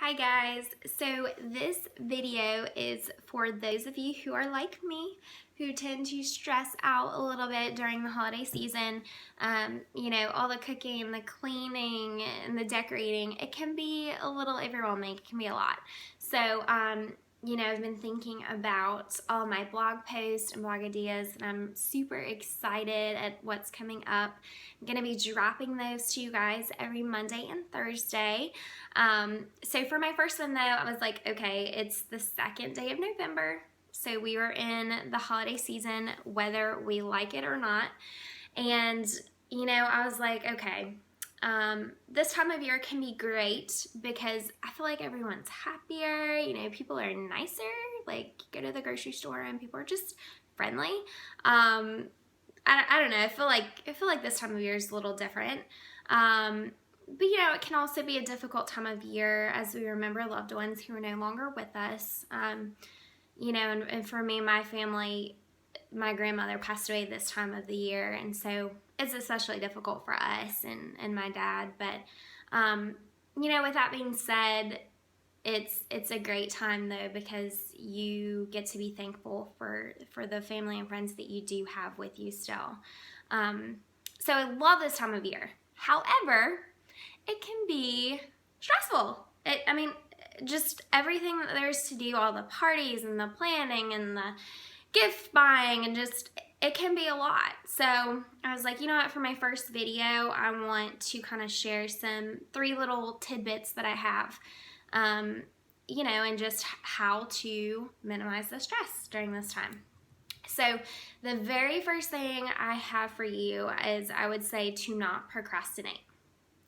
Hi guys, so this video is for those of you who are like me, who tend to stress out a little bit during the holiday season. All the cooking, the cleaning, and the decorating, it can be a little overwhelming, it can be a lot. So, I've been thinking about all my blog posts and blog ideas, and I'm super excited at what's coming up. I'm going to be dropping those to you guys every Monday and Thursday. So for my first one though, I was like, okay, it's the second day of November. So we were in the holiday season, whether we like it or not. And, I was like, okay, this time of year can be great because I feel like everyone's happier, people are nicer, like you go to the grocery store and people are just friendly. I don't know, I feel like this time of year is a little different. But it can also be a difficult time of year as we remember loved ones who are no longer with us. And for me, my family, my grandmother passed away this time of the year, and so it's especially difficult for us and my dad. But with that being said, it's a great time though because you get to be thankful for the family and friends that you do have with you still. So I love this time of year. However, it can be stressful. Just everything that there's to do, all the parties and the planning and the gift buying, and just it can be a lot. So I was like, you know what, for my first video, I want to kind of share three little tidbits that I have, and just how to minimize the stress during this time. So the very first thing I have for you is I would say to not procrastinate.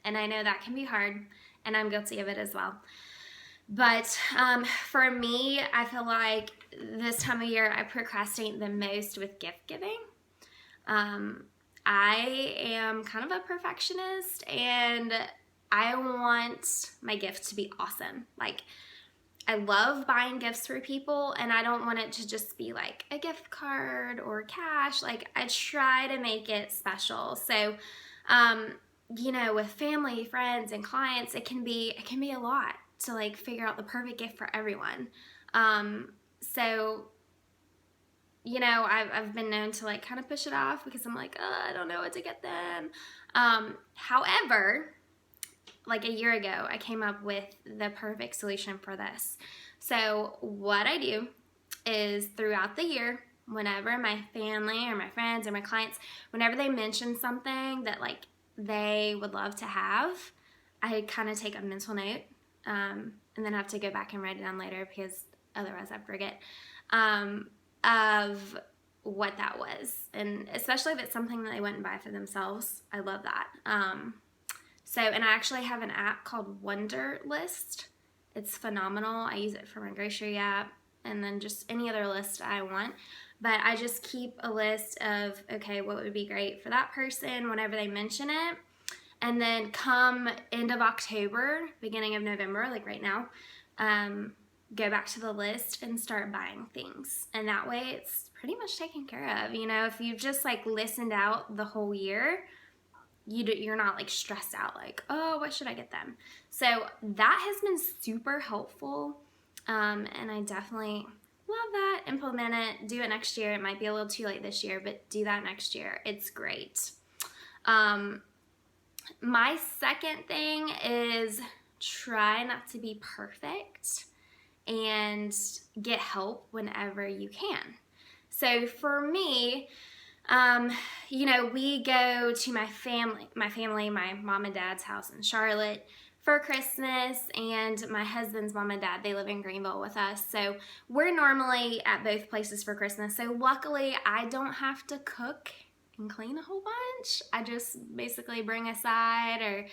And I know that can be hard, and I'm guilty of it as well. But for me, I feel like this time of year I procrastinate the most with gift giving. I am kind of a perfectionist, and I want my gift to be awesome. Like, I love buying gifts for people, and I don't want it to just be like a gift card or cash. Like, I try to make it special. So, with family, friends, and clients, it can be a lot to like figure out the perfect gift for everyone. I've been known to like kind of push it off because I'm like, I don't know what to get them. However, like a year ago, I came up with the perfect solution for this. So what I do is throughout the year, whenever my family or my friends or my clients, whenever they mention something that like they would love to have, I kind of take a mental note, and then have to go back and write it down later because otherwise I forget, of what that was. And especially if it's something that they wouldn't buy for themselves, I love that. And I actually have an app called Wunderlist. It's phenomenal. I use it for my grocery app and then just any other list I want. But I just keep a list of, okay, what would be great for that person whenever they mention it. And then come end of October, beginning of November, like right now, go back to the list and start buying things. And that way it's pretty much taken care of. If you've just like listened out the whole year, you're not like stressed out like, oh, what should I get them? So that has been super helpful. And I definitely love that. Implement it. Do it next year. It might be a little too late this year, but do that next year. It's great. My second thing is try not to be perfect and get help whenever you can. So for me, we go to my family, my mom and dad's house in Charlotte for Christmas, and my husband's mom and dad, they live in Greenville with us. So we're normally at both places for Christmas. So luckily I don't have to cook and clean a whole bunch. I just basically bring a side or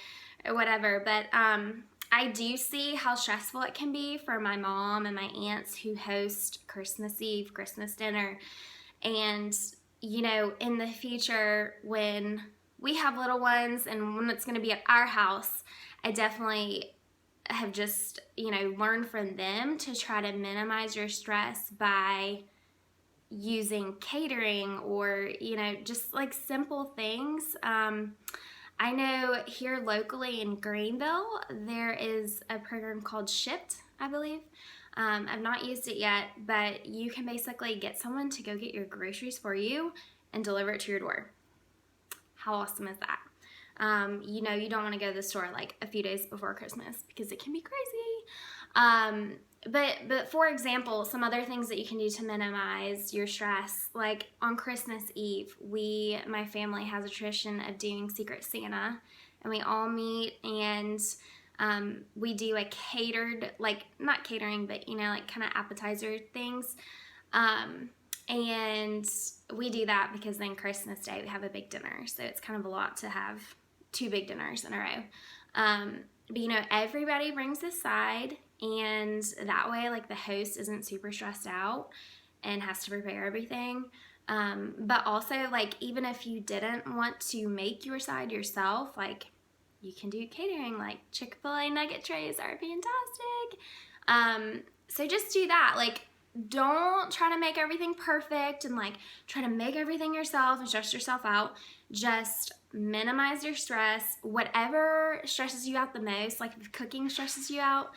whatever. But I do see how stressful it can be for my mom and my aunts who host Christmas Eve, Christmas dinner. And in the future, when we have little ones and when it's going to be at our house, I definitely have just, learned from them to try to minimize your stress by using catering or, just like simple things. I know here locally in Greenville, there is a program called Shipt, I believe. I've not used it yet, but you can basically get someone to go get your groceries for you and deliver it to your door. How awesome is that? You know, you don't want to go to the store like a few days before Christmas because it can be crazy. But for example, some other things that you can do to minimize your stress, like on Christmas Eve, my family has a tradition of doing Secret Santa, and we all meet and we do a catered, like not catering, but you know, like kind of appetizer things. And we do that because then Christmas Day we have a big dinner, so it's kind of a lot to have 2 big dinners in a row. But you know, everybody brings a side, and that way like the host isn't super stressed out and has to prepare everything. But also, like, even if you didn't want to make your side yourself, like you can do catering, like Chick-fil-A nugget trays are fantastic. So just do that. Like, don't try to make everything perfect and like try to make everything yourself and stress yourself out. Just minimize your stress. Whatever stresses you out the most, like if cooking stresses you out,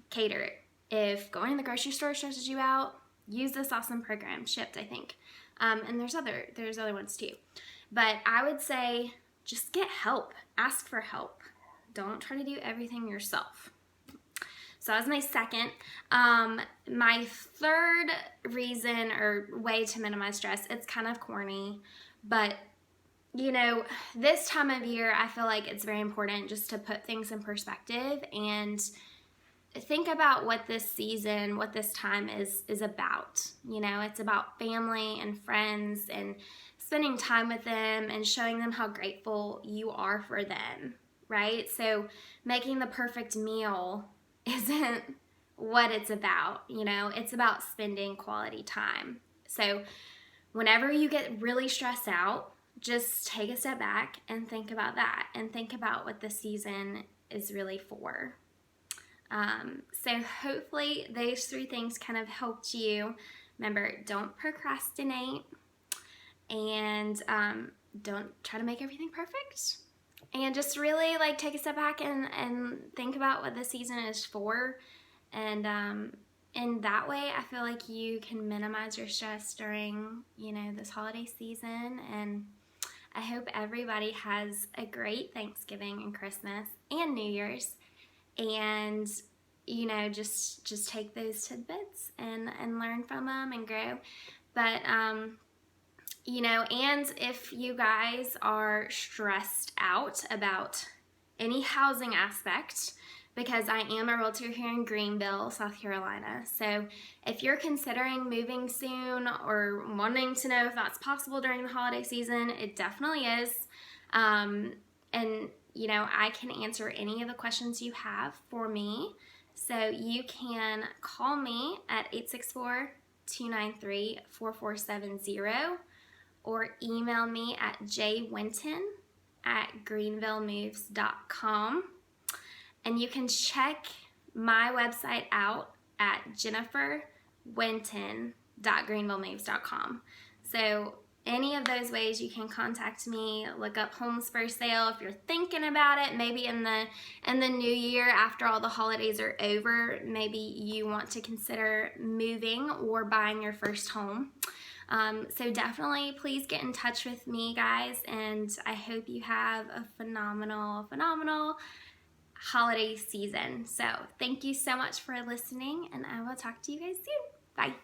cater it. If going to the grocery store stresses you out, use this awesome program, Shipt, I think. And there's other ones too. But I would say just get help. Ask for help. Don't try to do everything yourself. So that was my second. My third reason or way to minimize stress, it's kind of corny, but you know, this time of year, I feel like it's very important just to put things in perspective and think about what this season, what this time is about. You know, it's about family and friends and spending time with them and showing them how grateful you are for them, right? So making the perfect meal isn't what it's about, you know, it's about spending quality time. So whenever you get really stressed out, just take a step back and think about that and think about what the season is really for. So hopefully those 3 things kind of helped you. Remember, don't procrastinate and don't try to make everything perfect. And just really like take a step back and think about what the season is for. And in that way, I feel like you can minimize your stress during, you know, this holiday season. And I hope everybody has a great Thanksgiving and Christmas and New Year's. And, you know, just take those tidbits and learn from them and grow. But, you know, and if you guys are stressed out about any housing aspect, because I am a realtor here in Greenville, South Carolina. So if you're considering moving soon or wanting to know if that's possible during the holiday season, it definitely is. And, you know, I can answer any of the questions you have for me. So you can call me at 864-293-4470 or email me at jwinton@greenvillemoves.com. And you can check my website out at jenniferwinton.greenvillemoves.com. So any of those ways you can contact me, look up homes for sale if you're thinking about it. Maybe in the new year, after all the holidays are over, maybe you want to consider moving or buying your first home. So definitely please get in touch with me, guys, and I hope you have a phenomenal holiday season. So thank you so much for listening, and I will talk to you guys soon. Bye.